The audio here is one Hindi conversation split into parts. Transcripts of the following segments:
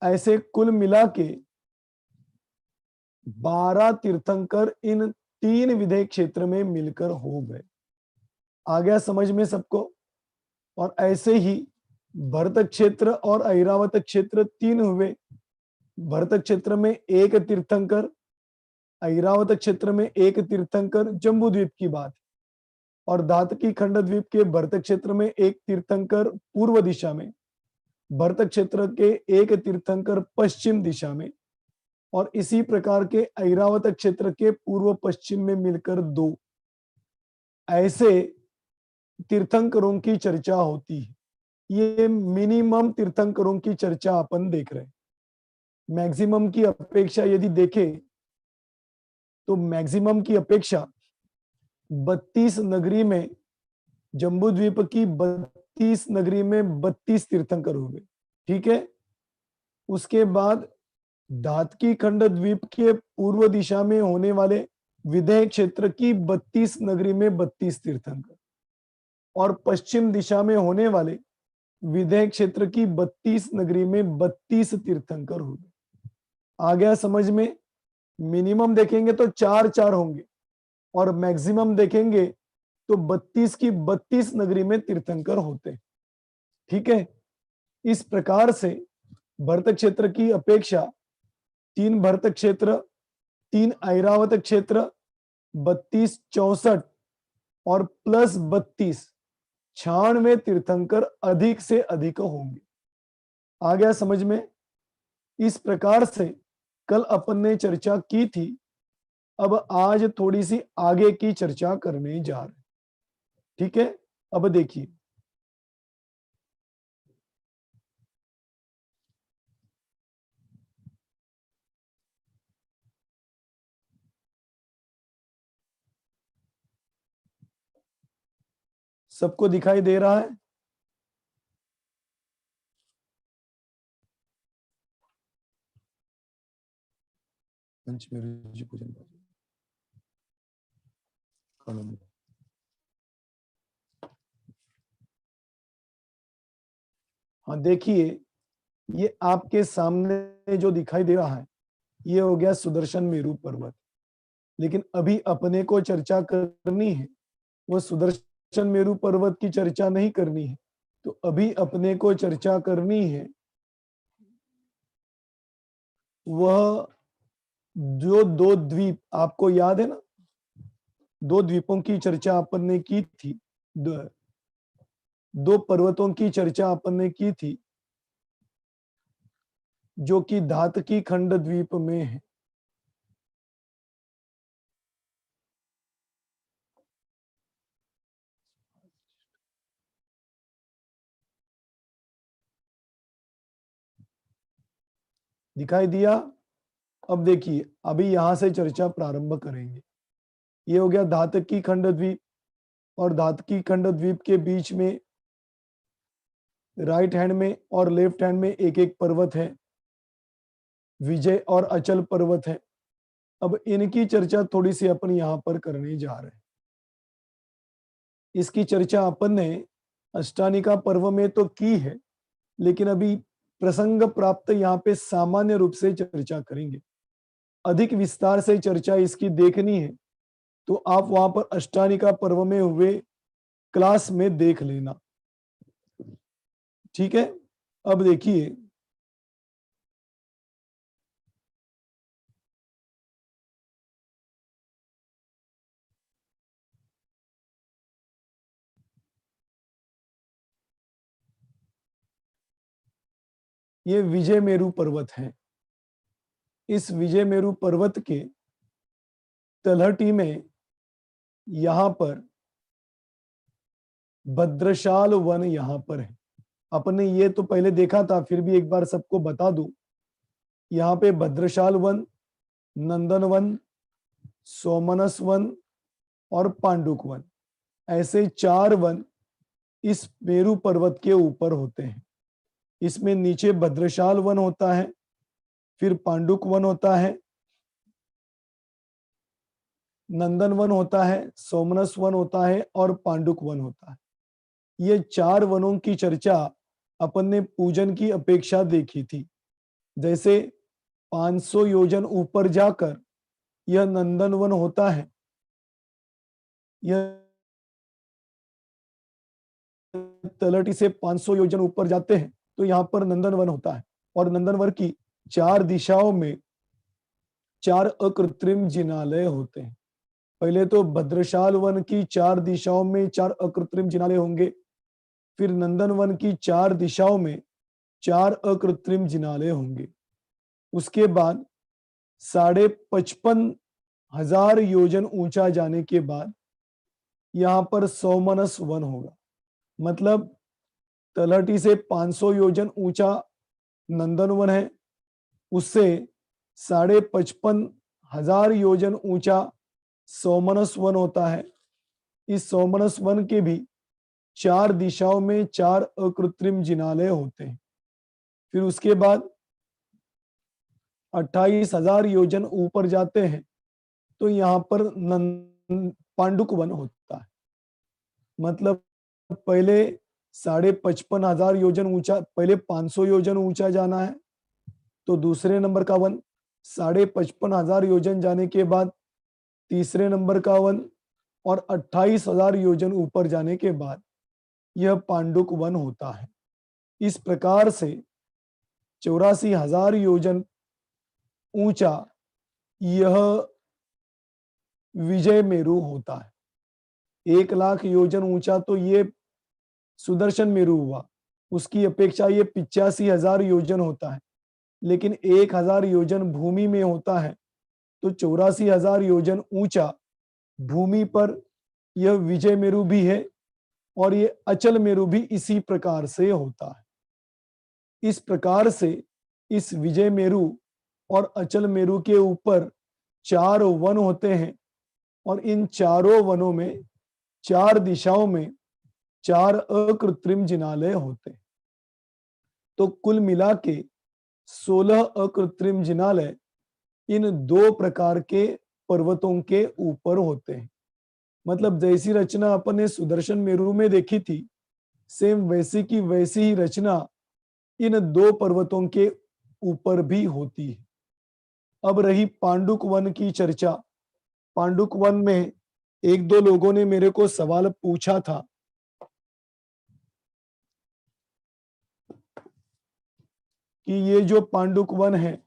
ऐसे कुल मिला के 12 तीर्थंकर इन 3 विधेय क्षेत्र में मिलकर हो गए। आ गया समझ में सबको? और ऐसे ही भरत क्षेत्र और ऐरावत क्षेत्र 3 हुए। भरत क्षेत्र में 1 तीर्थंकर, ऐरावत क्षेत्र में 1 तीर्थंकर, जम्बू द्वीप की बात। और धातकी खंड द्वीप के भरत क्षेत्र में 1 तीर्थंकर पूर्व दिशा में, भरत क्षेत्र के 1 तीर्थंकर पश्चिम दिशा में, और इसी प्रकार के ऐरावत क्षेत्र के पूर्व पश्चिम में मिलकर 2 ऐसे तीर्थंकरों की चर्चा होती है। ये मिनिमम तीर्थंकरों की चर्चा अपन देख रहे हैं। मैक्सिमम की अपेक्षा यदि देखें तो मैक्सिमम की अपेक्षा 32 नगरी में, जम्बू द्वीप की 32 नगरी में 32 तीर्थंकर हो गए। ठीक है। उसके बाद धातकी खंड द्वीप के पूर्व दिशा में होने वाले विदेह क्षेत्र की 32 नगरी में 32 तीर्थंकर, और पश्चिम दिशा में होने वाले विदेह क्षेत्र की 32 नगरी में 32 तीर्थंकर हो गए। आ गया समझ में? मिनिमम देखेंगे तो 4-4 होंगे, और मैक्सिमम देखेंगे तो 32 की 32 नगरी में तीर्थंकर होते। ठीक है। इस प्रकार से भरत क्षेत्र की अपेक्षा 3 भरत क्षेत्र, 3 ऐरावत क्षेत्र, 32 64 और प्लस 32 96 तीर्थंकर अधिक से अधिक होंगे। आ गया समझ में? इस प्रकार से कल अपन ने चर्चा की थी, अब आज थोड़ी सी आगे की चर्चा करने जा रहे हैं। ठीक है। अब देखिए, सबको दिखाई दे रहा है? पंचमेरू पूजन। हाँ देखिए, ये आपके सामने जो दिखाई दे रहा है ये हो गया सुदर्शन मेरू पर्वत। लेकिन अभी अपने को चर्चा करनी है, वो सुदर्शन मेरू पर्वत की चर्चा नहीं करनी है। तो अभी अपने को चर्चा करनी है वह जो 2 द्वीप, आपको याद है ना, 2 द्वीपों की चर्चा अपन ने की थी, 2 पर्वतों की चर्चा अपन ने की थी जो कि धातकी खंड द्वीप में है। दिखाई दिया? अब देखिए, अभी यहां से चर्चा प्रारंभ करेंगे। ये हो गया धातकी खंड द्वीप, और धातकी खंड द्वीप के बीच में राइट हैंड में और लेफ्ट हैंड में एक एक पर्वत है, विजय और अचल पर्वत है। अब इनकी चर्चा थोड़ी सी अपन यहां पर करने जा रहे हैं। इसकी चर्चा अपन ने अष्टानिका पर्व में तो की है, लेकिन अभी प्रसंग प्राप्त यहाँ पे सामान्य रूप से चर्चा करेंगे। अधिक विस्तार से चर्चा इसकी देखनी है तो आप वहां पर अष्टानिका पर्व में हुए क्लास में देख लेना। ठीक है। अब देखिए, ये विजय मेरू पर्वत है। इस विजय मेरू पर्वत के तलहटी में यहां पर भद्रशाल वन यहां पर है। अपने ये तो पहले देखा था, फिर भी एक बार सबको बता दूं। यहाँ पे भद्रशाल वन, नंदन वन, सोमनस वन और पांडुक वन, ऐसे 4 वन इस मेरू पर्वत के ऊपर होते हैं। इसमें नीचे भद्रशाल वन होता है, फिर पांडुक वन होता है, नंदन वन होता है, सोमनस वन होता है और पांडुक वन होता है। ये 4 वनों की चर्चा अपन ने पूजन की अपेक्षा देखी थी। जैसे 500 योजन ऊपर जाकर यह नंदनवन होता है, यह तलहटी से 500 योजन ऊपर जाते हैं तो यहाँ पर नंदनवन होता है। और नंदनवन की 4 दिशाओं में 4 अकृत्रिम जिनालय होते हैं। पहले तो भद्रशाल वन की 4 दिशाओं में 4 अकृत्रिम जिनालय होंगे, फिर नंदनवन की 4 दिशाओं में 4 अकृत्रिम जिनालय होंगे। उसके बाद 55,500 योजन ऊंचा जाने के बाद यहाँ पर सौमनस वन होगा। मतलब तलहटी से 500 योजन ऊंचा नंदनवन है, उससे 55,500 योजन ऊंचा सौमनस वन होता है। इस सौमनस वन के भी 4 दिशाओं में 4 अकृत्रिम जिनालय होते हैं। फिर उसके बाद 28,000 योजन ऊपर जाते हैं तो यहाँ पर पांडुक वन होता है। मतलब पहले 55,500 योजन ऊंचा, पहले 500 योजन ऊंचा जाना है तो दूसरे नंबर का वन, 55,500 योजन जाने के बाद तीसरे नंबर का वन, और 28,000 योजन ऊपर जाने के बाद यह पांडुक वन होता है। इस प्रकार से 84,000 योजन ऊंचा यह विजय मेरु होता है। 1,00,000 योजन ऊंचा तो ये सुदर्शन मेरु हुआ, उसकी अपेक्षा ये 85,000 योजन होता है। लेकिन 1,000 योजन भूमि में होता है तो 84,000 योजन ऊंचा भूमि पर यह विजय मेरु भी है, और ये अचल मेरु भी इसी प्रकार से होता है। इस प्रकार से इस विजय मेरु और अचल मेरु के ऊपर 4 वन होते हैं, और इन चारों वनों में 4 दिशाओं में 4 अकृत्रिम जिनालय होते हैं। तो कुल मिला के 16 अकृत्रिम जिनालय इन 2 प्रकार के पर्वतों के ऊपर होते हैं। मतलब जैसी रचना अपन ने सुदर्शन मेरु में देखी थी, सेम वैसी की वैसी ही रचना इन 2 पर्वतों के ऊपर भी होती है। अब रही पांडुक वन की चर्चा। पांडुक वन में 1-2 लोगों ने मेरे को सवाल पूछा था कि ये जो पांडुक वन है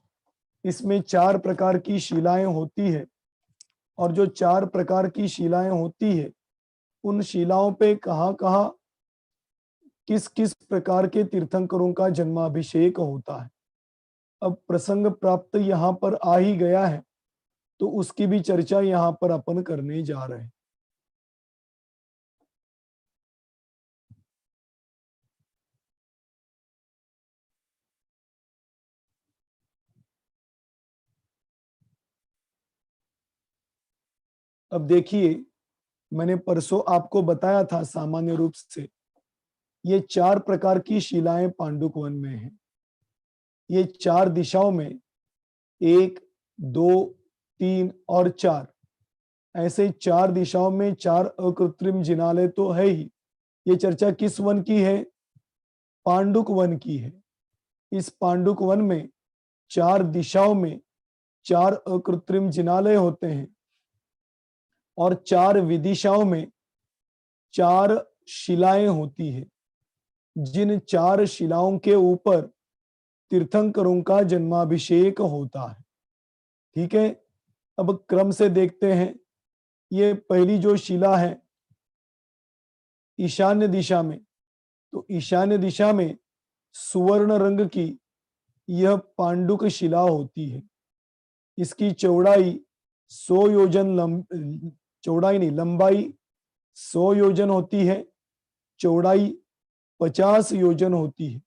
इसमें 4 प्रकार की शिलाएं होती है, और जो 4 प्रकार की शिलाएं होती है उन शिलाओं पे कहाँ-कहाँ किस किस प्रकार के तीर्थंकरों का जन्माभिषेक होता है। अब प्रसंग प्राप्त यहाँ पर आ ही गया है तो उसकी भी चर्चा यहाँ पर अपन करने जा रहे हैं। अब देखिए, मैंने परसों आपको बताया था सामान्य रूप से ये 4 प्रकार की शिलाएं पांडुक वन में हैं। ये 4 दिशाओं में 1, 2, 3 और 4, ऐसे 4 दिशाओं में 4 अकृत्रिम जिनालय तो है ही। ये चर्चा किस वन की है? पांडुक वन की है। इस पांडुक वन में 4 दिशाओं में 4 अकृत्रिम जिनालय होते हैं, और 4 विदिशाओं में 4 शिलाएं होती है। जिन 4 शिलाओं के ऊपर तीर्थंकरों का जन्माभिषेक होता है। ठीक है, अब क्रम से देखते हैं। ये पहली जो शिला है ईशान्य दिशा में, तो ईशान्य दिशा में सुवर्ण रंग की यह पांडुक शिला होती है। इसकी चौड़ाई 100 योजन चौड़ाई नहीं, लंबाई 100 योजन होती है, चौड़ाई 50 योजन होती है,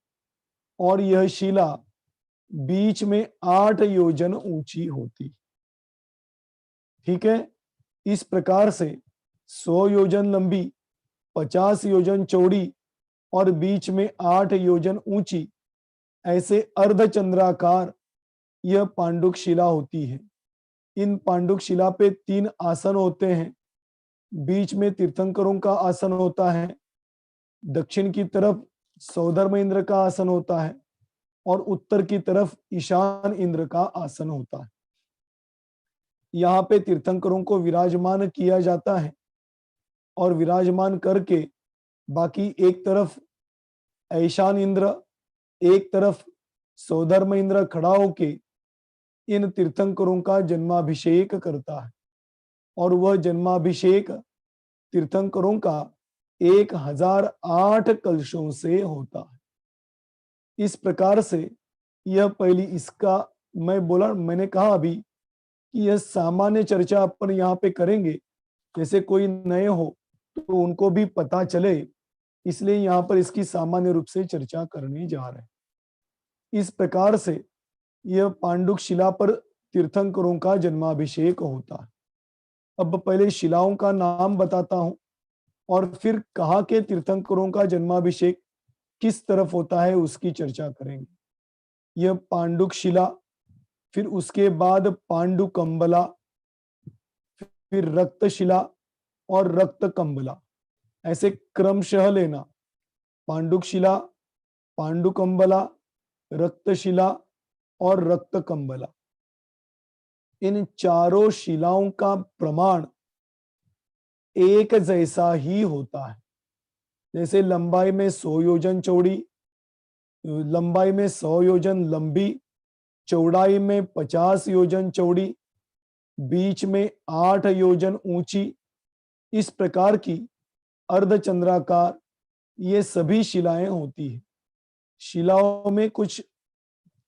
और यह शिला बीच में 8 योजन ऊंची होती। ठीक है, इस प्रकार से 100 योजन लंबी, 50 योजन चौड़ी और बीच में 8 योजन ऊंची, ऐसे अर्धचंद्राकार यह पांडुक शिला होती है। इन पांडुक शिला पे 3 आसन होते हैं। बीच में तीर्थंकरों का आसन होता है, दक्षिण की तरफ सौधर्म इंद्र का आसन होता है, और उत्तर की तरफ ईशान इंद्र का आसन होता है। यहाँ पे तीर्थंकरों को विराजमान किया जाता है और विराजमान करके बाकी एक तरफ ईशान इंद्र, एक तरफ सौधर्म इंद्र खड़ा होके इन तीर्थंकरों का जन्माभिषेक करता है और वह जन्माभिषेक तीर्थंकरों का 1008 कलशों से होता है। इस प्रकार से यह पहली इसका मैंने कहा अभी कि यह सामान्य चर्चा अपन यहाँ पे करेंगे, जैसे कोई नए हो तो उनको भी पता चले, इसलिए यहाँ पर इसकी सामान्य रूप से चर्चा करने जा रहे हैं। इस प्रकार से यह पांडुक शिला पर तीर्थंकरों का जन्माभिषेक होता है। अब पहले शिलाओं का नाम बताता हूं और फिर कहा के तीर्थंकरों का जन्माभिषेक किस तरफ होता है उसकी चर्चा करेंगे। यह पांडुक शिला, फिर उसके बाद पांडुकंबला, फिर रक्तशिला और रक्त कंबला, ऐसे क्रमशः लेना। पांडुक शिला, पांडुकंबला, रक्तशिला और रक्त कंबला, इन चारों शिलाओं का प्रमाण एक जैसा ही होता है। जैसे लंबाई में 100 योजन चौड़ी, लंबाई में 100 योजन लंबी, चौड़ाई में 50 योजन चौड़ी, बीच में 8 योजन ऊंची, इस प्रकार की अर्धचंद्राकार ये सभी शिलाएं होती है। शिलाओं में कुछ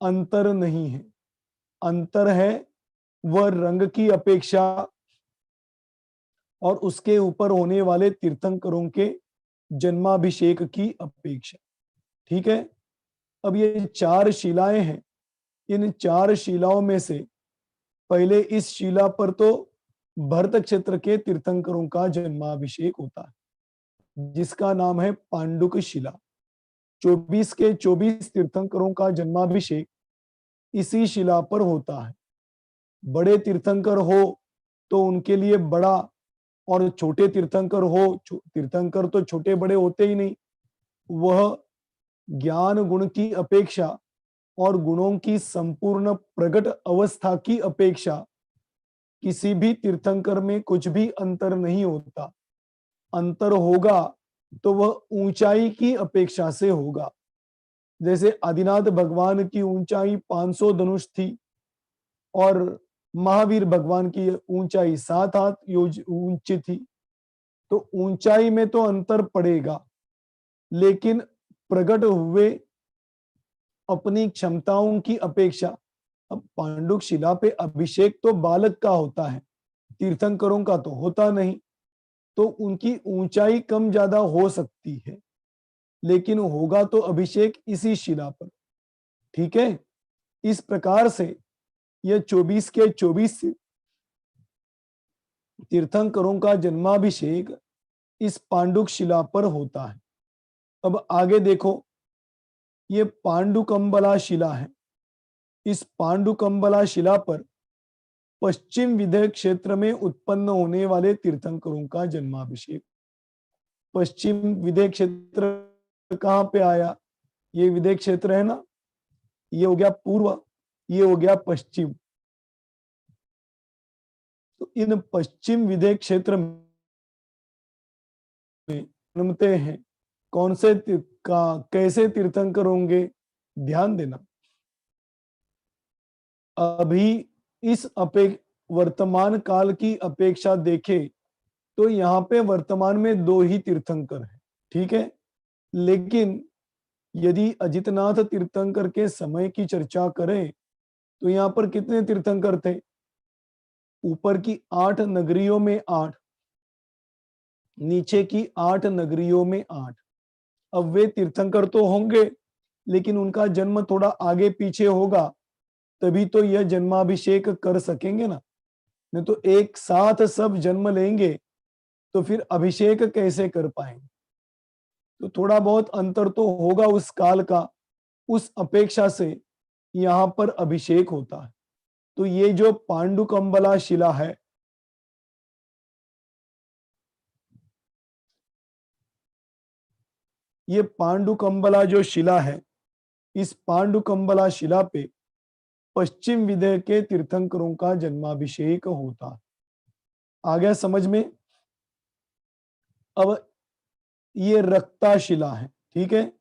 अंतर नहीं है। अंतर है वह रंग की अपेक्षा और उसके ऊपर होने वाले तीर्थंकरों के जन्माभिषेक की अपेक्षा। ठीक है। अब ये 4 शिलाएं हैं। इन 4 शिलाओं में से पहले इस शिला पर तो भरत क्षेत्र के तीर्थंकरों का जन्माभिषेक होता है, जिसका नाम है पांडुक शिला। 24 के 24 तीर्थंकरों का जन्माभिषेक इसी शिला पर होता है। बड़े तीर्थंकर हो तो उनके लिए बड़ा, और छोटे तीर्थंकर हो, तीर्थंकर तो छोटे बड़े होते ही नहीं, वह ज्ञान गुण की अपेक्षा और गुणों की संपूर्ण प्रकट अवस्था की अपेक्षा किसी भी तीर्थंकर में कुछ भी अंतर नहीं होता। अंतर होगा तो वह ऊंचाई की अपेक्षा से होगा। जैसे आदिनाथ भगवान की ऊंचाई 500 धनुष थी और महावीर भगवान की ऊंचाई 7 हाथ ऊंची थी, तो ऊंचाई में तो अंतर पड़ेगा, लेकिन प्रकट हुए अपनी क्षमताओं की अपेक्षा। अब पांडुक शिला पे अभिषेक तो बालक का होता है, तीर्थंकरों का तो होता नहीं, तो उनकी ऊंचाई कम ज्यादा हो सकती है, लेकिन होगा तो अभिषेक इसी शिला पर। ठीक है। इस प्रकार से यह 24 के 24 तीर्थंकरों का जन्माभिषेक इस पांडुक शिला पर होता है। अब आगे देखो, ये पांडुकंबला शिला है। इस पांडुकंबला शिला पर पश्चिम विदय क्षेत्र में उत्पन्न होने वाले तीर्थंकरों का जन्माभिषेक। पश्चिम विदय क्षेत्र कहां पे आया? ये विदय क्षेत्र है ना, ये हो गया पूर्व, ये हो गया पश्चिम। तो इन पश्चिम विदय क्षेत्र में जन्मते हैं कौन से कैसे तीर्थंकर होंगे, ध्यान देना। अभी इस वर्तमान काल की अपेक्षा देखे तो यहाँ पे वर्तमान में 2 ही तीर्थंकर हैं। ठीक है। लेकिन यदि अजितनाथ तीर्थंकर के समय की चर्चा करें तो यहाँ पर कितने तीर्थंकर थे? ऊपर की 8 नगरियों में 8, नीचे की 8 नगरियों में 8। अब वे तीर्थंकर तो होंगे, लेकिन उनका जन्म थोड़ा आगे पीछे होगा, तभी तो यह जन्माभिषेक कर सकेंगे ना। नहीं तो एक साथ सब जन्म लेंगे तो फिर अभिषेक कैसे कर पाएंगे? तो थोड़ा बहुत अंतर तो होगा उस काल का, उस अपेक्षा से यहाँ पर अभिषेक होता है। तो ये जो पांडुकंबला शिला है, ये पांडुकंबला जो शिला है, इस पांडुकंबला शिला पे पश्चिम विदय के तीर्थंकरों का जन्माभिषेक होता। आ गया समझ में? अब ये रक्ता शिला है, ठीक है।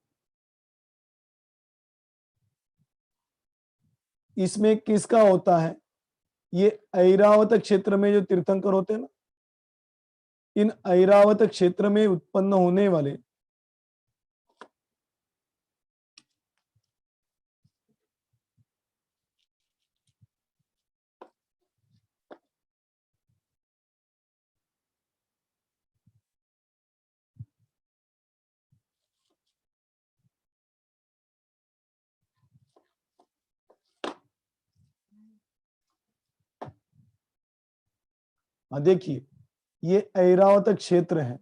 इसमें किसका होता है? ये ऐरावत क्षेत्र में जो तीर्थंकर होते हैं ना, इन ऐरावत क्षेत्र में उत्पन्न होने वाले देखिए ये ऐरावत क्षेत्र है।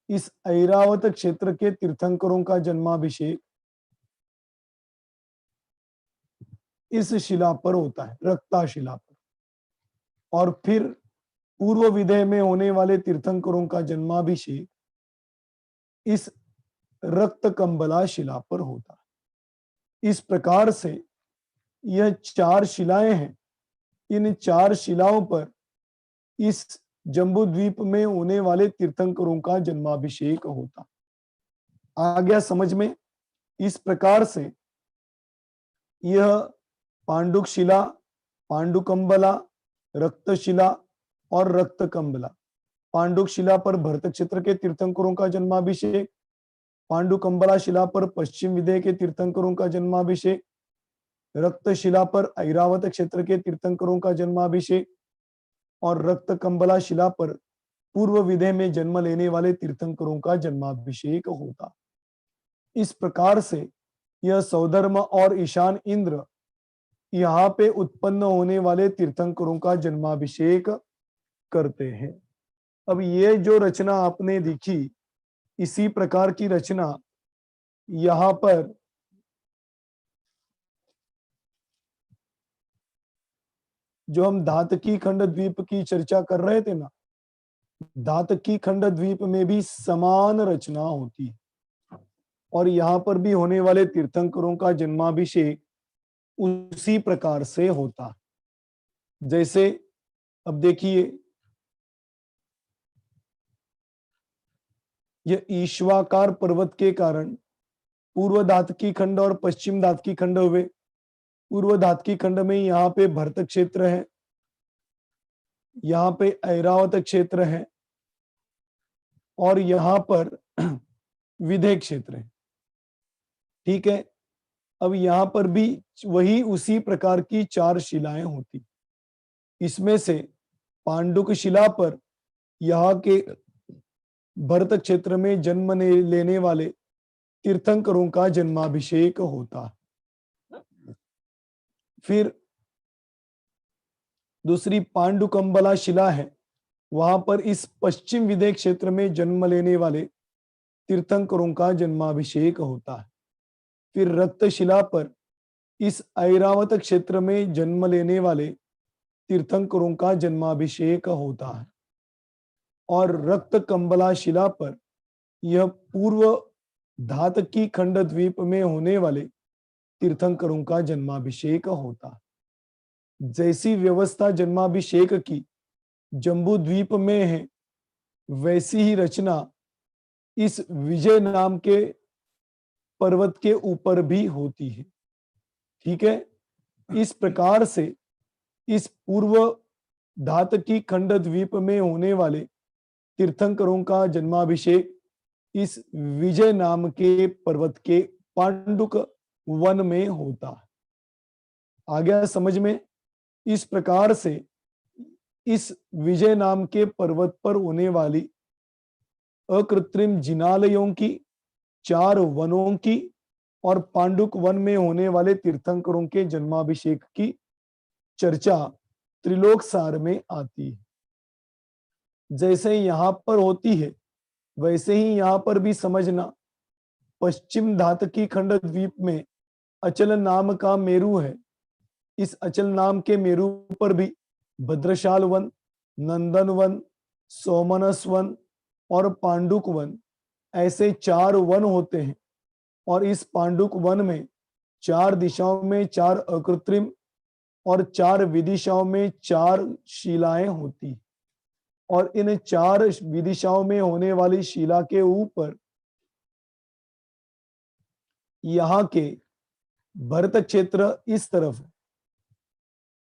इस ऐरावत क्षेत्र के तीर्थंकरों का जन्माभिषेक इस शिला पर होता है, रक्ता शिला पर। और फिर पूर्व विधेय में होने वाले तीर्थंकरों का जन्माभिषेक इस रक्त कंबला शिला पर होता है। इस प्रकार से यह 4 शिलाएं हैं। इन 4 शिलाओं पर इस जम्बू द्वीप में होने वाले तीर्थंकरों का जन्माभिषेक होता। आ गया समझ में? इस प्रकार से यह पांडुक शिला, पांडुकंबला, रक्तशिला और रक्तकंबला। पांडुक शिला पर भरत क्षेत्र के तीर्थंकरों का जन्माभिषेक, पांडुकंबला शिला पर पश्चिम विदय के तीर्थंकरों का जन्माभिषेक, रक्तशिला पर ऐरावत क्षेत्र के तीर्थंकरों का जन्माभिषेक और रक्तकंबला शिला पर पूर्व विधेय में जन्म लेने वाले तीर्थंकरों का जन्माभिषेक होता। इस प्रकार से यह सौधर्म और ईशान इंद्र यहाँ पे उत्पन्न होने वाले तीर्थंकरों का जन्माभिषेक करते हैं। अब ये जो रचना आपने देखी, इसी प्रकार की रचना यहाँ पर जो हम धातकी खंड द्वीप की चर्चा कर रहे थे ना, धातकी खंड द्वीप में भी समान रचना होती है और यहाँ पर भी होने वाले तीर्थंकरों का जन्माभिषेक उसी प्रकार से होता। जैसे अब देखिए, यह ईश्वाकार पर्वत के कारण पूर्व धातकी खंड और पश्चिम धातकी खंड हुए। पूर्व धातकी खंड में यहाँ पे भरत क्षेत्र है, यहाँ पे ऐरावत क्षेत्र है और यहाँ पर विधेय क्षेत्र है, ठीक है। अब यहाँ पर भी वही उसी प्रकार की 4 शिलाएं होती। इसमें से पांडुक शिला पर यहाँ के भरत क्षेत्र में जन्म लेने वाले तीर्थंकरों का जन्माभिषेक होता। फिर दूसरी पांडुकंबला शिला है, वहां पर इस पश्चिम विधेय क्षेत्र में जन्म लेने वाले तीर्थंकरों का जन्माभिषेक होता है। फिर रक्तशिला पर इस ऐरावत क्षेत्र में जन्म लेने वाले तीर्थंकरों का जन्माभिषेक होता है और रक्त कंबला शिला पर यह पूर्व धातकी खंड द्वीप में होने वाले तीर्थंकरों का जन्माभिषेक होता। जैसी व्यवस्था जन्माभिषेक की जम्बू द्वीप में है, वैसी ही रचना इस विजय नाम के पर्वत के ऊपर भी होती है, ठीक है। इस प्रकार से इस पूर्व धातकी खंड द्वीप में होने वाले तीर्थंकरों का जन्माभिषेक इस विजय नाम के पर्वत के पांडुक वन में होता। आ गया समझ में? इस प्रकार से इस विजय नाम के पर्वत पर होने वाली अकृत्रिम जिनालयों की, 4 वनों की और पांडुक वन में होने वाले तीर्थंकरों के जन्माभिषेक की चर्चा त्रिलोक सार में आती है। जैसे यहां पर होती है, वैसे ही यहां पर भी समझना। पश्चिम धातकी खंड द्वीप में अचल नाम का मेरु है। इस अचल नाम के मेरु पर भी भद्रशाल वन, नंदन वन, सोमनस वन और पांडुक वन, ऐसे 4 वन होते हैं और इस पांडुक वन में 4 दिशाओं में 4 अकृत्रिम और 4 विदिशाओं में 4 शिलाएं होती, और इन 4 विदिशाओं में होने वाली शिला के ऊपर यहाँ के भरत क्षेत्र इस तरफ है।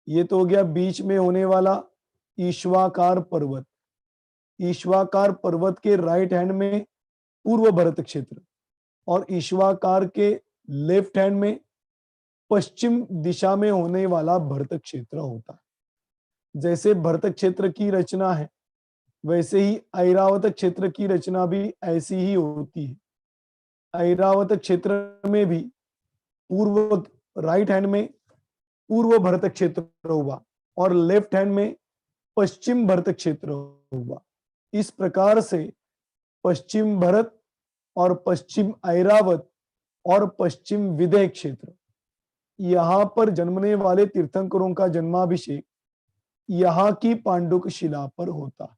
ये तो हो गया बीच में होने वाला ईश्वाकार पर्वत। ईश्वाकार पर्वत के राइट हैंड में पूर्व भरत क्षेत्र, और ईश्वाकार के लेफ्ट हैंड में पश्चिम दिशा में होने वाला भरत क्षेत्र होता है। जैसे भरत क्षेत्र की रचना है, वैसे ही ऐरावत क्षेत्र की रचना भी ऐसी ही होती है। ऐरावत क्षेत्र में भी पूर्व राइट हैंड में पूर्व भरत क्षेत्र हुआ और लेफ्ट हैंड में पश्चिम भरत क्षेत्र हुआ। इस प्रकार से पश्चिम भरत और पश्चिम ऐरावत और पश्चिम विदेह क्षेत्र, यहाँ पर जन्मने वाले तीर्थंकरों का जन्माभिषेक यहाँ की पांडुक शिला पर होता है।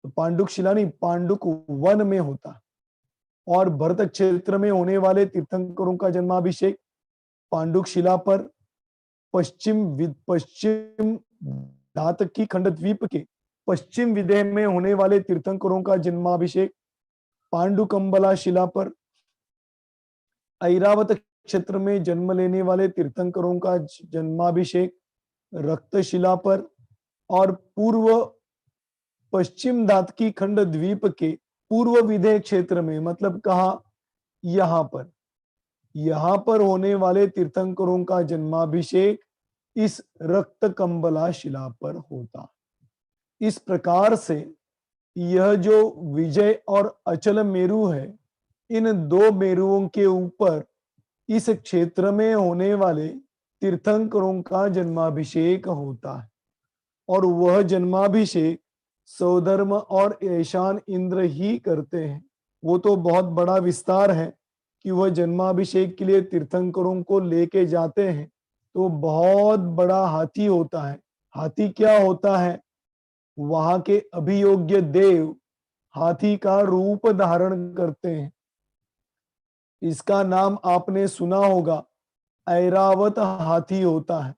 तो पांडुक शिला नहीं, पांडुक वन में होता है। और भरत क्षेत्र में होने वाले तीर्थंकरों का जन्माभिषेक पांडुक शिला पर पश्चिम धातकी खंडद्वीप के पश्चिम विदेह में होने वाले तीर्थंकरों का जन्माभिषेक पांडुकंबला शिला पर, ऐरावत क्षेत्र में जन्म लेने वाले तीर्थंकरों का जन्माभिषेक रक्तशिला पर, और पूर्व पश्चिम धातकी खंड द्वीप के पूर्व विदेह क्षेत्र में, मतलब कहा यहाँ पर होने वाले तीर्थंकरों का जन्माभिषेक इस रक्त कंबला शिला पर होता। इस प्रकार से यह जो विजय और अचल मेरु है, इन 2 मेरुओं के ऊपर इस क्षेत्र में होने वाले तीर्थंकरों का जन्माभिषेक होता है। और वह जन्माभिषेक सौधर्म और ईशान इंद्र ही करते हैं। वो तो बहुत बड़ा विस्तार है कि वह जन्माभिषेक के लिए तीर्थंकरों को लेके जाते हैं, तो बहुत बड़ा हाथी होता है। हाथी क्या होता है? वहां के अभियोग्य देव हाथी का रूप धारण करते हैं। इसका नाम आपने सुना होगा, ऐरावत हाथी होता है।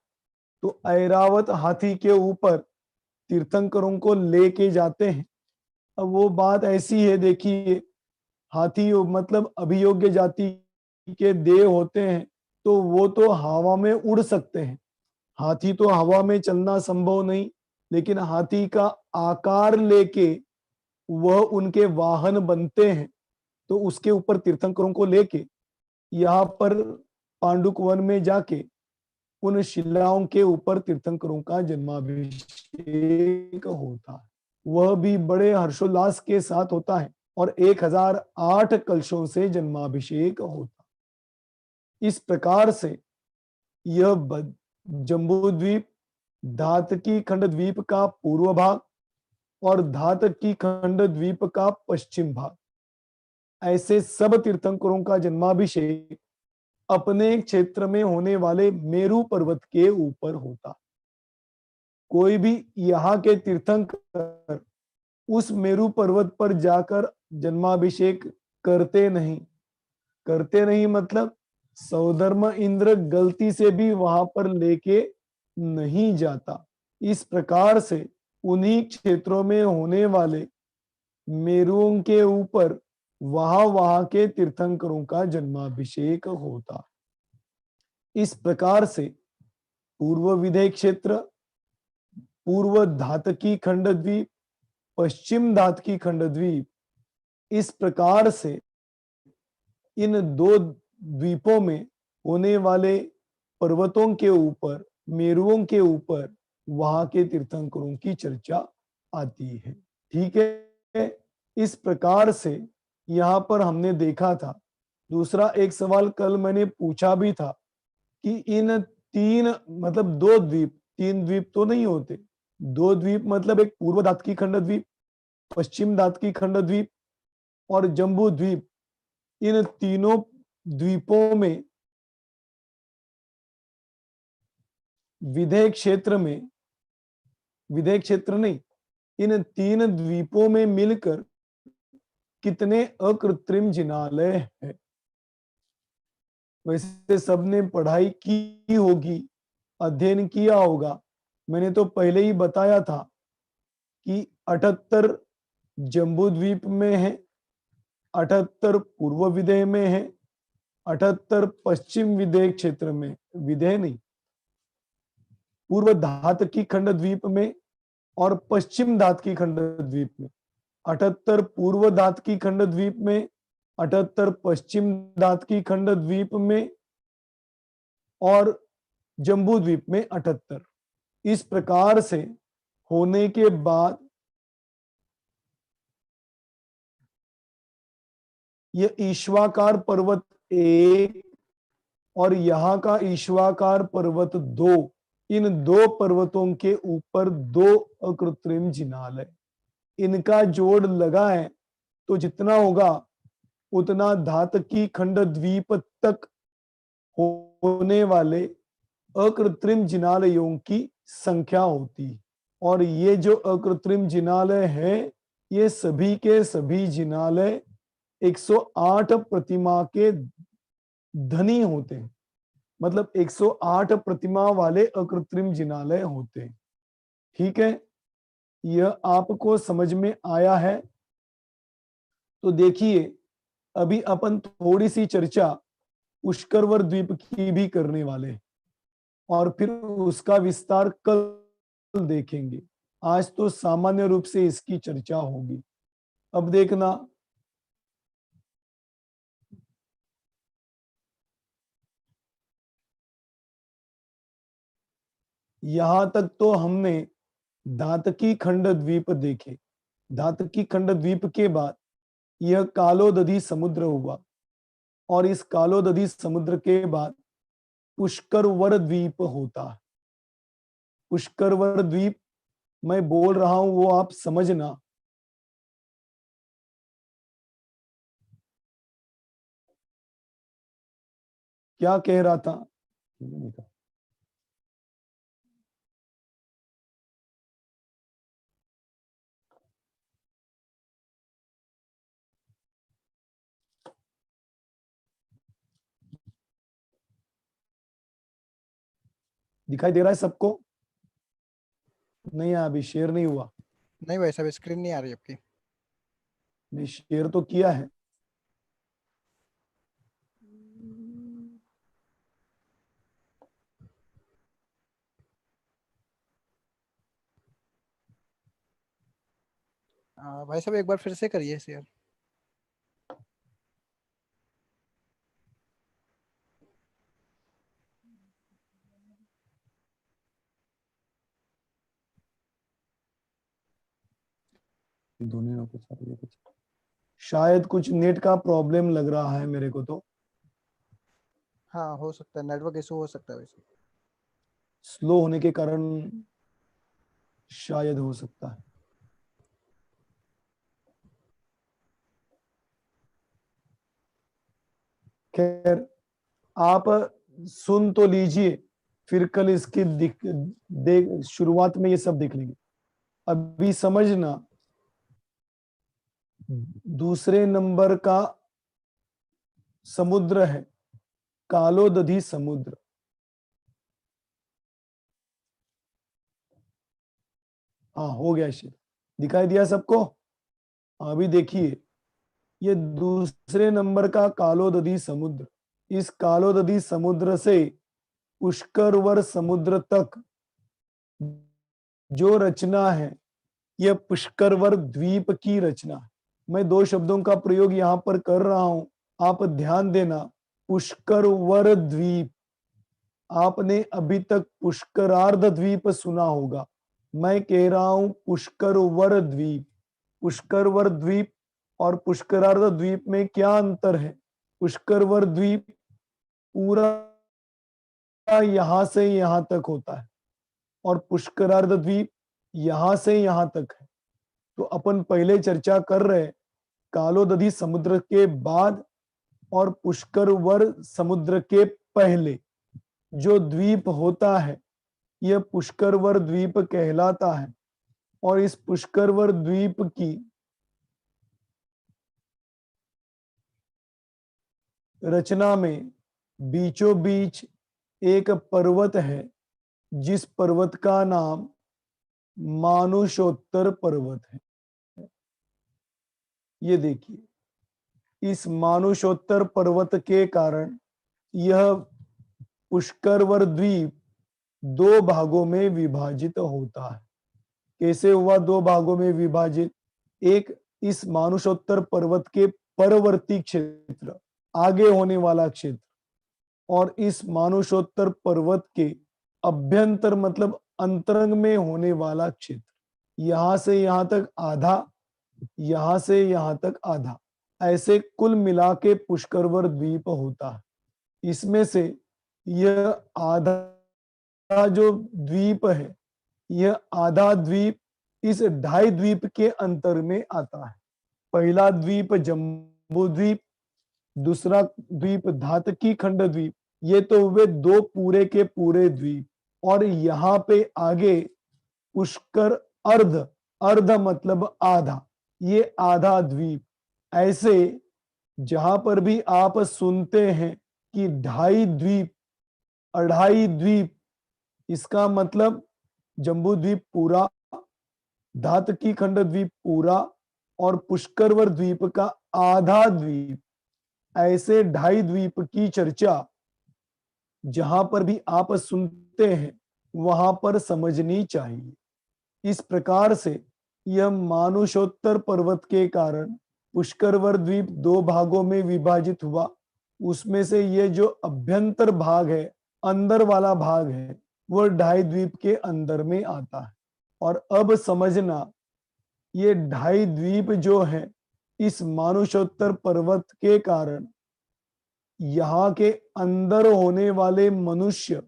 तो ऐरावत हाथी के ऊपर तीर्थंकरों को लेके जाते हैं। अब वो बात ऐसी है, देखिए, हाथी मतलब अभियोग्य जाति के देव होते हैं, तो वो तो हवा में उड़ सकते हैं। हाथी तो हवा में चलना संभव नहीं, लेकिन हाथी का आकार लेके वह उनके वाहन बनते हैं। तो उसके ऊपर तीर्थंकरों को लेके यहाँ पर पांडुक वन में जाके उन शिलाओं के ऊपर तीर्थंकरों का जन्माभिषेक होता है। वह भी बड़े हर्षोल्लास के साथ होता है और 1008 कलशों से जन्माभिषेक होता। इस प्रकार से यह जम्बूद्वीप धातकी खंडद्वीप का पूर्व भाग और धातकी खंडद्वीप का पश्चिम भाग, ऐसे सब तीर्थंकरों का जन्माभिषेक अपने क्षेत्र में होने वाले मेरु पर्वत के ऊपर होता। कोई भी यहाँ के तीर्थंकर उस मेरु पर्वत पर जाकर जन्माभिषेक करते नहीं मतलब सौधर्म इंद्र गलती से भी वहां पर लेके नहीं जाता। इस प्रकार से उन्हीं क्षेत्रों में होने वाले मेरुओं के ऊपर वहां के तीर्थंकरों का जन्माभिषेक होता। इस प्रकार से पूर्व विदेह क्षेत्र, पूर्व धातकी खंडद्वीप, पश्चिम धातकी खंडद्वीप, इस प्रकार से इन 2 द्वीपों में होने वाले पर्वतों के ऊपर, मेरुओं के ऊपर वहां के तीर्थंकरों की चर्चा आती है। ठीक है, इस प्रकार से यहाँ पर हमने देखा था। दूसरा एक सवाल कल मैंने पूछा भी था कि इन 3 मतलब 2 द्वीप, 3 द्वीप तो नहीं होते, 2 द्वीप मतलब एक पूर्व धातकी खंडद्वीप, पश्चिम धातकी खंडद्वीप और जम्बू द्वीप, इन तीनों द्वीपों में विदेह क्षेत्र नहीं, इन 3 द्वीपों में मिलकर कितने अकृत्रिम जिनालय है? वैसे सबने पढ़ाई की होगी, अध्ययन किया होगा। मैंने तो पहले ही बताया था कि 78 जम्बू द्वीप में है, 78 पूर्व विदेह में है, 78 पश्चिम विदेह क्षेत्र में, विदेह नहीं, पूर्व धातकी खंड द्वीप में और पश्चिम धातकी खंड द्वीप में। 78 पूर्व धातकी खंड द्वीप में, 78 पश्चिम धातकी खंड द्वीप में और जम्बू द्वीप में 78। इस प्रकार से होने के बाद यह ईश्वाकार पर्वत 1 और यहाँ का ईश्वाकार पर्वत 2, इन 2 पर्वतों के ऊपर 2 अकृत्रिम जिनाल है। इनका जोड़ लगा है तो जितना होगा उतना धातकी खंड द्वीप तक होने वाले अकृत्रिम जिनालयों की संख्या होती। और ये जो अकृत्रिम जिनालय है, ये सभी के सभी जिनालय 108 प्रतिमा के धनी होते हैं। मतलब 108 प्रतिमा वाले अकृत्रिम जिनालय होते हैं। ठीक है, यह आपको समझ में आया है? तो देखिए, अभी अपन थोड़ी सी चर्चा पुष्करवर द्वीप की भी करने वाले हैं और फिर उसका विस्तार कल देखेंगे। आज तो सामान्य रूप से इसकी चर्चा होगी। अब देखना, यहां तक तो हमने धातकी खंड द्वीप देखे। धातकी खंड द्वीप के बाद यह कालोदधी समुद्र हुआ और इस कालोदधी समुद्र के बाद पुष्करवर द्वीप होता है। पुष्करवर द्वीप मैं बोल रहा हूं वो आप समझना। क्या कह रहा था? दिखाई दे रहा है सबको? नहीं, अभी शेयर नहीं हुआ। नहीं भाई साहब, स्क्रीन नहीं आ रही आपकी। नहीं, शेयर तो किया है। भाई साहब एक बार फिर से करिए शेयर। दोनों कुछ शायद कुछ नेट का प्रॉब्लम लग रहा है मेरे को तो। हाँ हो सकता है, नेटवर्क इशू हो सकता है वैसे। स्लो होने के कारण शायद हो सकता है। खैर, आप सुन तो लीजिए, फिर कल इसकी देख शुरुआत में ये सब देख लेंगे। अभी समझना, दूसरे नंबर का समुद्र है कालोदधी समुद्र। हाँ, हो गया शेर, दिखाई दिया सबको? अभी देखिए, ये दूसरे नंबर का कालोदधी समुद्र, इस कालोदधी समुद्र से पुष्करवर समुद्र तक जो रचना है, यह पुष्करवर द्वीप की रचना है। मैं 2 शब्दों का प्रयोग यहां पर कर रहा हूं, आप ध्यान देना। पुष्करवर द्वीप, आपने अभी तक पुष्करार्ध द्वीप सुना होगा, मैं कह रहा हूं पुष्करवर द्वीप। पुष्करवर द्वीप और पुष्करार्ध द्वीप में क्या अंतर है? पुष्करवर द्वीप पूरा यहां से यहां तक होता है और पुष्करार्ध द्वीप यहां से यहां तक है। तो अपन पहले चर्चा कर रहे, कालोदधी समुद्र के बाद और पुष्करवर समुद्र के पहले जो द्वीप होता है, यह पुष्करवर द्वीप कहलाता है। और इस पुष्करवर द्वीप की रचना में बीचों बीच एक पर्वत है जिस पर्वत का नाम मानुषोत्तर पर्वत है। ये देखिए, इस मानुषोत्तर पर्वत के कारण यह पुष्करवर द्वीप दो भागों में विभाजित होता है। कैसे हुआ दो भागों में विभाजित? एक इस मानुषोत्तर पर्वत के परवर्ती क्षेत्र, आगे होने वाला क्षेत्र, और इस मानुषोत्तर पर्वत के अभ्यंतर मतलब अंतरंग में होने वाला क्षेत्र। यहां से यहां तक आधा, यहां से यहां तक आधा, ऐसे कुल मिला के पुष्करवर द्वीप होता है। इसमें से यह आधा जो द्वीप है, यह आधा द्वीप इस ढाई द्वीप के अंतर में आता है। पहला द्वीप जम्बू द्वीप, दूसरा द्वीप धातकी खंड द्वीप। ये तो हुए दो पूरे के पूरे द्वीप, और यहाँ पे आगे पुष्कर अर्ध, अर्ध मतलब आधा, ये आधा द्वीप। ऐसे जहां पर भी आप सुनते हैं कि ढाई द्वीप, अढ़ाई द्वीप, इसका मतलब जम्बू द्वीप पूरा, धातकी खंड द्वीप पूरा, और पुष्करवर द्वीप का आधा द्वीप, ऐसे ढाई द्वीप की चर्चा जहां पर भी आप सुनते हैं वहां पर समझनी चाहिए। इस प्रकार से यह मानुषोत्तर पर्वत के कारण पुष्करवर द्वीप दो भागों में विभाजित हुआ। उसमें से ये जो अभ्यंतर भाग है, अंदर वाला भाग है, वह ढाई द्वीप के अंदर में आता है। और अब समझना, ये ढाई द्वीप जो है इस मानुषोत्तर पर्वत के कारण यहाँ के अंदर होने वाले मनुष्य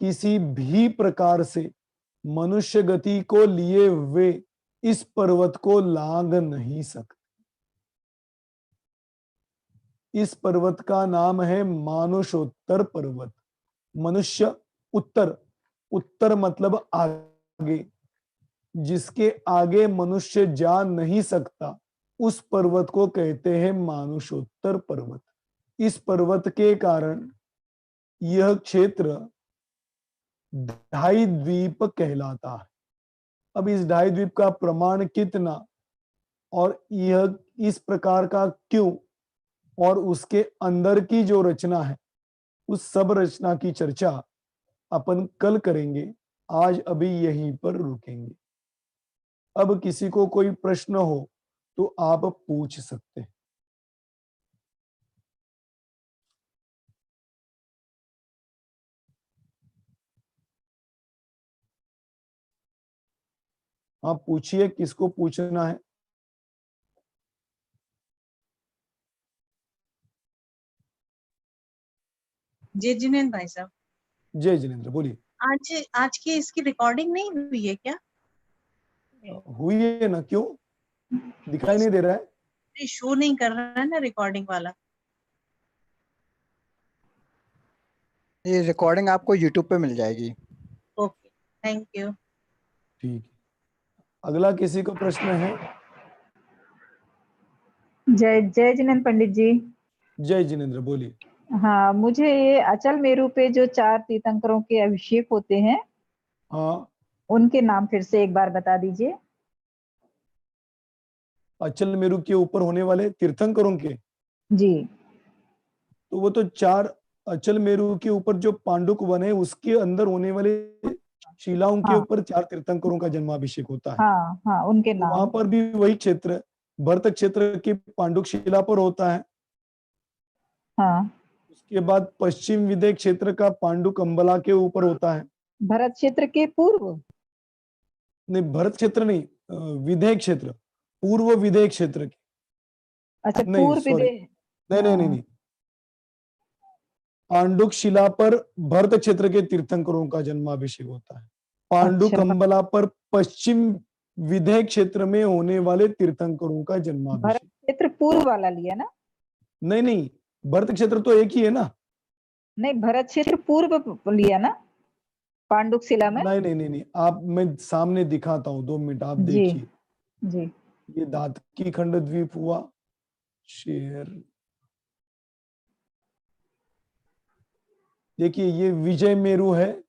किसी भी प्रकार से मनुष्य गति को लिए हुए इस पर्वत को लांघ नहीं सकते। इस पर्वत का नाम है मानुषोत्तर पर्वत। मनुष्य उत्तर, उत्तर मतलब आगे, जिसके आगे मनुष्य जा नहीं सकता, उस पर्वत को कहते हैं मानुषोत्तर पर्वत। इस पर्वत के कारण यह क्षेत्र ढाई द्वीप कहलाता है। अब इस ढाई द्वीप का प्रमाण कितना, और यह इस प्रकार का क्यों, और उसके अंदर की जो रचना है, उस सब रचना की चर्चा अपन कल करेंगे। आज अभी यहीं पर रुकेंगे। अब किसी को कोई प्रश्न हो तो आप पूछ सकते हैं। आप पूछिए, किसको पूछना है। जय जिनेन्द्र भाई साहब, जय जिनेन्द्र, बोलिए। आज आज की इसकी रिकॉर्डिंग नहीं हुई है क्या? हुई है ना, क्यों दिखाई नहीं दे रहा है? शो नहीं कर रहा है ना रिकॉर्डिंग वाला। ये रिकॉर्डिंग आपको यूट्यूब पे मिल जाएगी। Okay, thank you. ठीक, अगला किसी को प्रश्न है? जय जय जिनेन्द्र पंडित जी। जय जिनेन्द्र, बोलिए। हाँ, मुझे ये अचल मेरु पे जो 4 तीर्थंकरों के अभिषेक होते हैं, हाँ, उनके नाम फिर से एक बार बता दीजिए। अचल मेरु के ऊपर होने वाले तीर्थंकरों के, जी। तो वो तो 4 अचल मेरु के ऊपर जो पांडुक वन है उसके अंदर होने वाले शिलाओं के हाँ ऊपर 4 तीर्थंकरों का जन्माभिषेक होता है। हाँ हाँ, उनके तो वहां नाम। पर भी वही क्षेत्र, भरत क्षेत्र की पांडुक शिला पर होता है। हाँ, उसके बाद पश्चिम विदय क्षेत्र का पांडुक अंबला के ऊपर होता है। भरत क्षेत्र के पूर्व। नहीं, भरत क्षेत्र नहीं, विधेय क्षेत्र, पूर्व विधेय क्षेत्र के। अच्छा, नहीं पूर्व सॉरी, विदेह। नहीं नहीं नहीं हाँ, नहीं, पांडुक शिला पर भरत क्षेत्र के तीर्थंकरों का जन्माभिषेक होता है। पांडुक अच्छा अंबला पर पश्चिम विधेय क्षेत्र में होने वाले तीर्थंकरों का भरत जन्माभिषेक। क्षेत्र पूर्व वाला लिया ना? नहीं नहीं, भरत क्षेत्र तो एक ही है ना। नहीं, भरत क्षेत्र पूर्व लिया ना पांडुक शिला में? नहीं नहीं नहीं नहीं, आप, मैं सामने दिखाता हूँ, 2 मिनट आप जी देखिए। जी। ये दातकी खंड द्वीप हुआ, शेर, देखिए ये विजय मेरु है,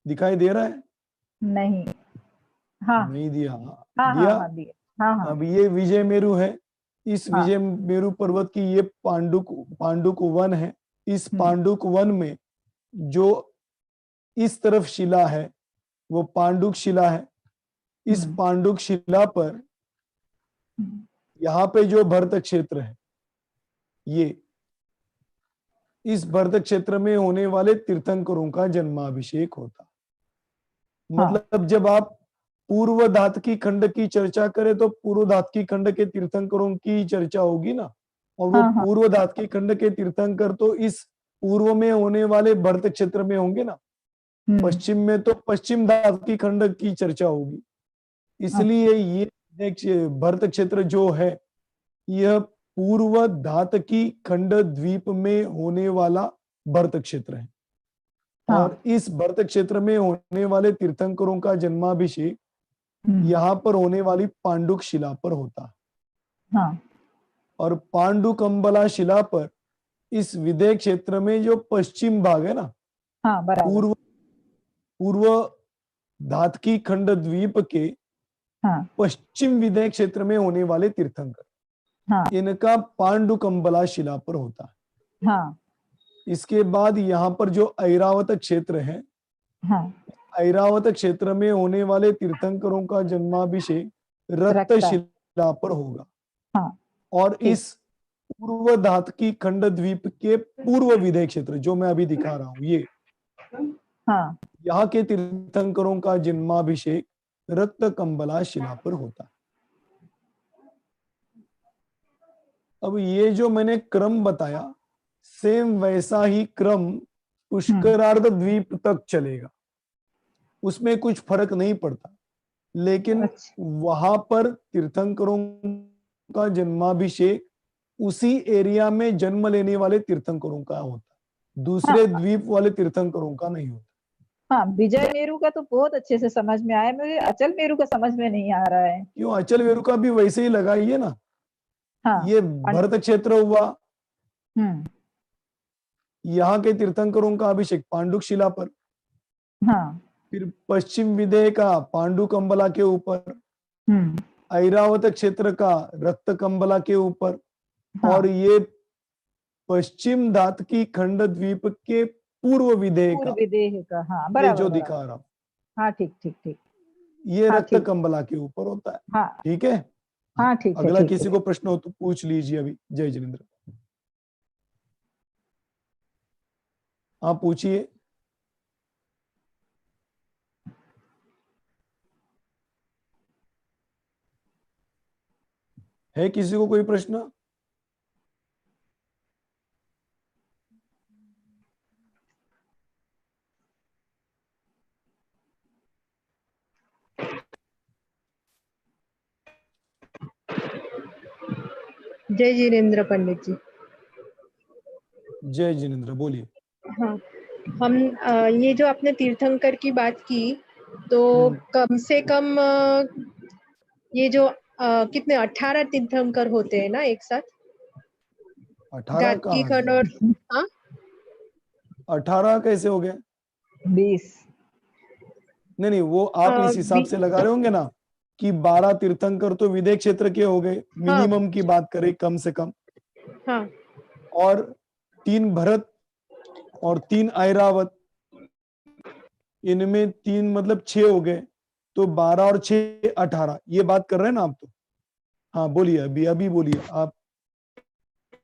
दिखाई दे रहा है? नहीं, हाँ नहीं दिया? हाँ दिया? हाँ हाँ दिया, हाँ हाँ अब ये विजय मेरु है। इस हाँ। विजय मेरु पर्वत की ये पांडुक वन है। इस पांडुक वन में जो इस तरफ शिला है वो पांडुक शिला है। इस पांडुक शिला पर यहाँ पे जो भरत क्षेत्र है, ये इस भरत क्षेत्र में होने वाले तीर्थंकरों का जन्माभिषेक होता। मतलब जब आप पूर्व धातकी खंड की चर्चा करें तो पूर्व धातकी खंड के तीर्थंकरों की चर्चा होगी ना, और वो हाँ हाँ पूर्व धातकी खंड के तीर्थंकर तो इस पूर्व में होने वाले भरत क्षेत्र में होंगे ना। पश्चिम में तो पश्चिम धातकी खंड की चर्चा होगी। इसलिए ये भरत क्षेत्र जो है यह पूर्व धातकी खंड द्वीप में होने वाला भरत क्षेत्र है। और इस भरत क्षेत्र में होने वाले तीर्थंकरों का जन्माभिषेक यहाँ पर होने वाली पांडुक शिला पर होता है। हाँ और पांडुकंबला शिला पर इस विदेह क्षेत्र में जो पश्चिम भाग है ना, हाँ बराबर, पूर्व धातकी खंड द्वीप के हाँ पश्चिम विदेह क्षेत्र में होने वाले तीर्थंकर, हाँ इनका पांडुकंबला शिला पर होता है। हाँ इसके बाद यहाँ पर जो ऐरावत क्षेत्र है, हाँ ऐरावत क्षेत्र में होने वाले तीर्थंकरों का जन्माभिषेक रक्त शिला पर होगा। हाँ और इस पूर्व धातकी खंड द्वीप के पूर्व विदेह क्षेत्र जो मैं अभी दिखा रहा हूं, ये हाँ यहाँ के तीर्थंकरों का जन्माभिषेक रक्त कंबला शिला पर होता। अब ये जो मैंने क्रम बताया सेम वैसा ही क्रम पुष्करार्ध द्वीप तक चलेगा, उसमें कुछ फर्क नहीं पड़ता। लेकिन वहां पर तीर्थंकरों का जन्माभिषेक उसी एरिया में जन्म लेने वाले तीर्थंकरों का होता, दूसरे द्वीप वाले तीर्थंकरों का नहीं होता। हाँ, विजय मेरू का तो बहुत अच्छे से समझ में आया, मुझे अचल मेरू का समझ में नहीं आ रहा है। क्यों? अचल मेरू का भी वैसे ही लगाइए ना। हाँ, ये भरत क्षेत्र हुआ, यहाँ के तीर्थंकरों का अभिषेक पांडुक शिला पर। हाँ, फिर पश्चिम विदेह का पांडु कंबला के ऊपर, ऐरावत क्षेत्र का रक्त कंबला के ऊपर, और ये पश्चिम धातकी खंड द्वीप के पूर्व विदेह का, हाँ ये बराबर जो बराबर। दिखा रहा हूं, हाँ ठीक ठीक ठीक, ये हाँ, रक्त ठीक। कंबला के ऊपर होता है। हाँ ठीक है? हाँ ठीक है। अगला ठीक किसी है। को प्रश्न हो तो पूछ लीजिए अभी। जय जिनेन्द्र, आप पूछिए। है किसी को कोई प्रश्न? जय जिनेन्द्र पंडित जी। जय जिनेन्द्र, बोलिए। हाँ, हम ये जो आपने तीर्थंकर की बात की, तो कम से कम ये जो कितने 18 तीर्थंकर होते हैं ना एक साथ? 18 की खंड और 18 कैसे हो गए? 20। नहीं, वो आप इस हिसाब से लगा रहे होंगे ना कि 12 तीर्थंकर तो विदेह क्षेत्र के हो गए, मिनिमम की बात करें कम से कम। हाँ। और 3 भरत और 3 ऐरावत, इनमें 3 मतलब 6 हो गए, तो 12 और 6 18, ये बात कर रहे हैं ना आप? तो हाँ बोलिए, अभी बोलिए आप।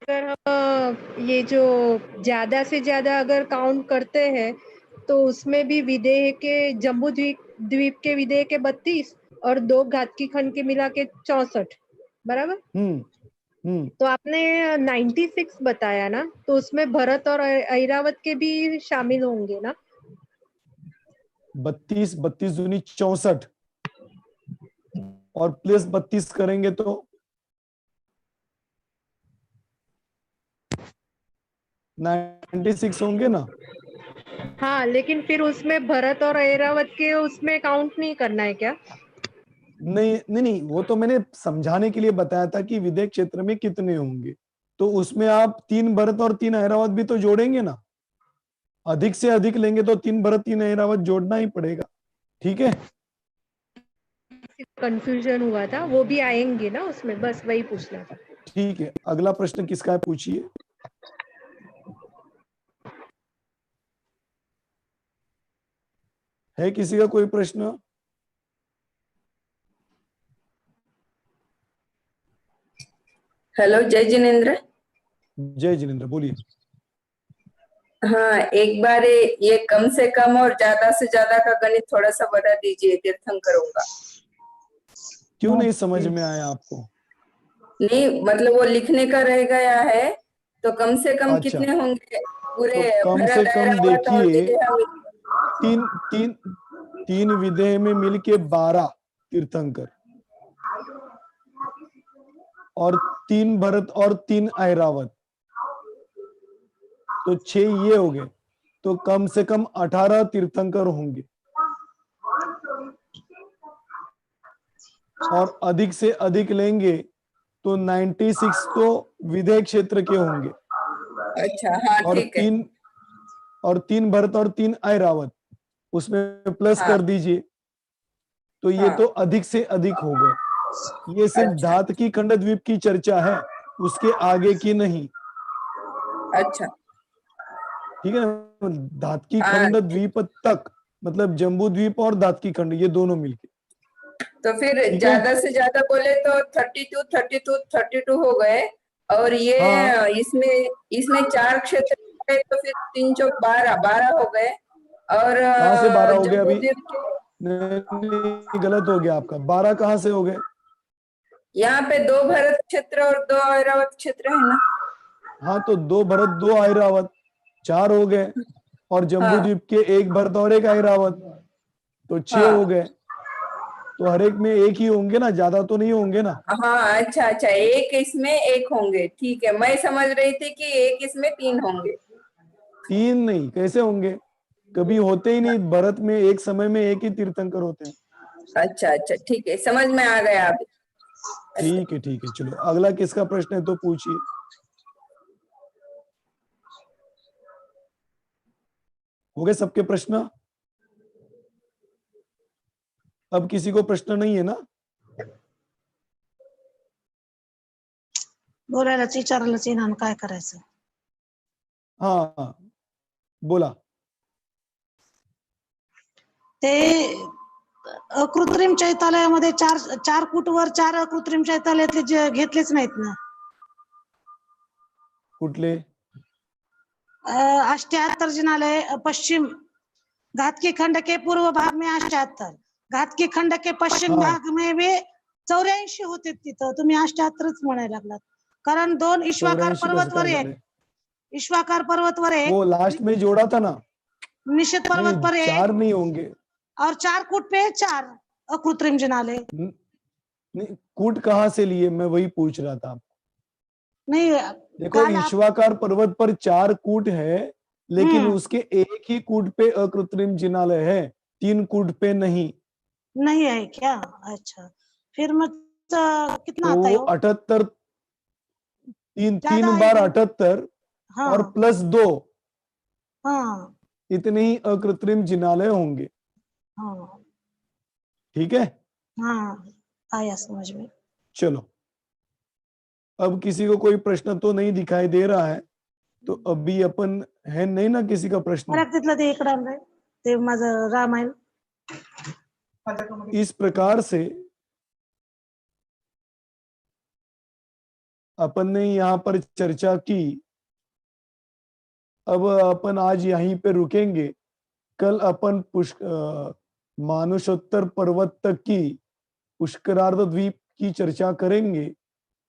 अगर हम ये जो ज्यादा से ज्यादा अगर काउंट करते हैं तो उसमें भी विदेह के जम्बू द्वीप के विदेह के 32 और 2 घातकी खंड के मिला के 64, बराबर? तो आपने 96 बताया ना, तो उसमें भरत और ऐरावत के भी शामिल होंगे ना? 32 दूनी 64 और प्लस 32 करेंगे तो 96 होंगे ना। हाँ, लेकिन फिर उसमें भरत और ऐरावत के उसमें काउंट नहीं करना है क्या? नहीं, वो तो मैंने समझाने के लिए बताया था कि विदेह क्षेत्र में कितने होंगे, तो उसमें आप 3 भरत और 3 ऐरावत भी तो जोड़ेंगे ना। अधिक से अधिक लेंगे तो 3 भरत 3 ऐरावत जोड़ना ही पड़ेगा। ठीक है, कंफ्यूजन हुआ था, वो भी आएंगे ना उसमें, बस वही पूछना था। ठीक है। अगला प्रश्न किसका है, पूछिए। है किसी का कोई प्रश्न? हेलो, जय जिनेन्द्र। जय जिनेन्द्र, बोलिए। हाँ, एक बार ये कम से कम और ज्यादा से ज्यादा का गणित थोड़ा सा बता दीजिए, तीर्थंकरों का। क्यों नहीं समझ में आया आपको? नहीं मतलब वो लिखने का रह गया है, तो कम से कम अच्छा, कितने होंगे पूरे तो कम से भरत कम ऐरावत और देखिए, विदेह मिलकर? तीन तीन तीन विदेह में मिलके 12 तीर्थंकर, और 3 भरत और 3 ऐरावत, तो 6 ये हो गए। तो कम से कम 18 तीर्थंकर होंगे, और अधिक से अधिक लेंगे तो 96 तो विदेह क्षेत्र के होंगे, अच्छा, हाँ और ठीक है। 3 भरत और 3 ऐरावत, उसमें प्लस हाँ कर दीजिए, तो ये हाँ। तो अधिक से अधिक हो गए। ये सिर्फ अच्छा धात की खंडद्वीप की चर्चा है, उसके आगे की नहीं। अच्छा। ठीक है ना, धात की हाँ, खंड द्वीप तक, मतलब जम्बू द्वीप और धात की खंड, ये दोनों मिलके। तो फिर ठीक है, ज्यादा से ज्यादा बोले तो 32 हो गए, और ये हाँ, इसमें इसमें 4 क्षेत्र है, तो फिर 3 चौक 12 12 हो गए। और कहाँ से 12 हो गए जम्बू अभी? द्वीप के नहीं, गलत हो गया आपका। 12 कहाँ से हो गए? यहाँ पे 2 भरत क्षेत्र और 2 ऐरावत क्षेत्र है ना। हाँ, तो 2 भरत 2 ऐरावत 4 हो गए, और जम्बू हाँ द्वीप के 1 भरत और 1 ऐरावत, तो 6 हो हाँ गए। तो हर एक में एक ही होंगे ना, ज्यादा तो नहीं होंगे ना। हाँ। अच्छा अच्छा, एक इसमें एक होंगे, ठीक है। मैं समझ रही थी कि एक इसमें 3 होंगे। 3 नहीं, कैसे होंगे? कभी होते ही नहीं, भरत में एक समय में एक ही तीर्थंकर होते हैं। अच्छा अच्छा, ठीक है, समझ में आ गया अभी। ठीक है, ठीक है, चलो अगला किसका प्रश्न है तो पूछिए। हो गए सबके प्रश्न? अब किसी को प्रश्न नहीं है ना? बोलायलाच विचारायलाच येईना आणि काय करायचं. हाँ हाँ, बोला। ते अकृत्रिम चैतालयामध्ये चार 4 फूटवर 4 अकृत्रिम चैतालयातले जे घेतलेच नाहीत ना. कुठले? अष्टयात्तर जिनालय पश्चिम, घात की खंड के पूर्व भाग में 78, घात की खंड के पश्चिम हाँ, भाग में भी 84 होते तिथं. तुम्ही 78च म्हणायला लागलात. कारण 2 ईश्वाकार 84 कसं पर्वतवर काय एक, झाले? ईश्वाकार पर्वतवर एक, वो लास्ट में जोड़ा था ना। निश्चित पर्वत नहीं, पर एक, 4 नहीं होंगे। और 4 कूट पे 4 अकृत्रिम जिनालय. नहीं, कूट कहाँ से लिए, मैं वही पूछ रहा था। नहीं, देखो, काल आप ईश्वाकार पर्वत पर 4 कूट है, लेकिन हम्म, उसके एक ही कूट पे अकृत्रिम जिनालय है, 3 कूट पे नहीं। नहीं है क्या? अच्छा, फिर मग कितना तो आता है वो? 78, तीन ज्यादा 3 बार आएगा. 78 और हाँ +2, हाँ इतने ही अकृत्रिम जिनालय होंगे। हाँ ठीक है, हाँ, आया समझ में. चलो। अब किसी को कोई प्रश्न तो नहीं दिखाई दे रहा है, तो अभी अपन है नहीं ना किसी का प्रश्न। फरक तिथलं ते इकडं आणलंय, ते माझं रामायण. इस प्रकार से अपन ने यहाँ पर चर्चा की। अब अपन आज यहीं पे रुकेंगे। कल अपन मानुषोत्तर पर्वत तक की पुष्करार्ध द्वीप की चर्चा करेंगे,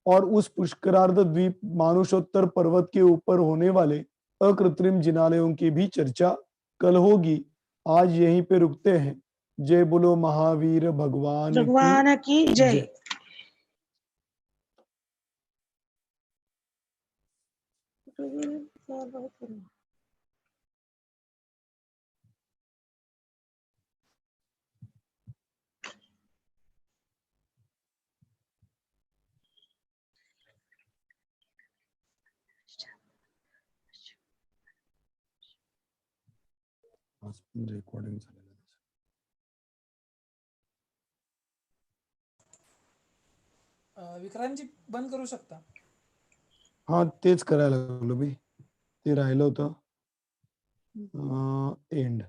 और उस पुष्करार्ध द्वीप मानुषोत्तर पर्वत के ऊपर होने वाले अकृत्रिम जिनालयों की भी चर्चा कल होगी। आज यहीं पे रुकते हैं। जय बोलो महावीर भगवान की भगवान की जय. जय। रेकॉर्डिंग झालेलं आहे. विक्रांतजी बंद करू शकता. हा तेच करायला लागलो मी, ते राहिलं होतं एंड.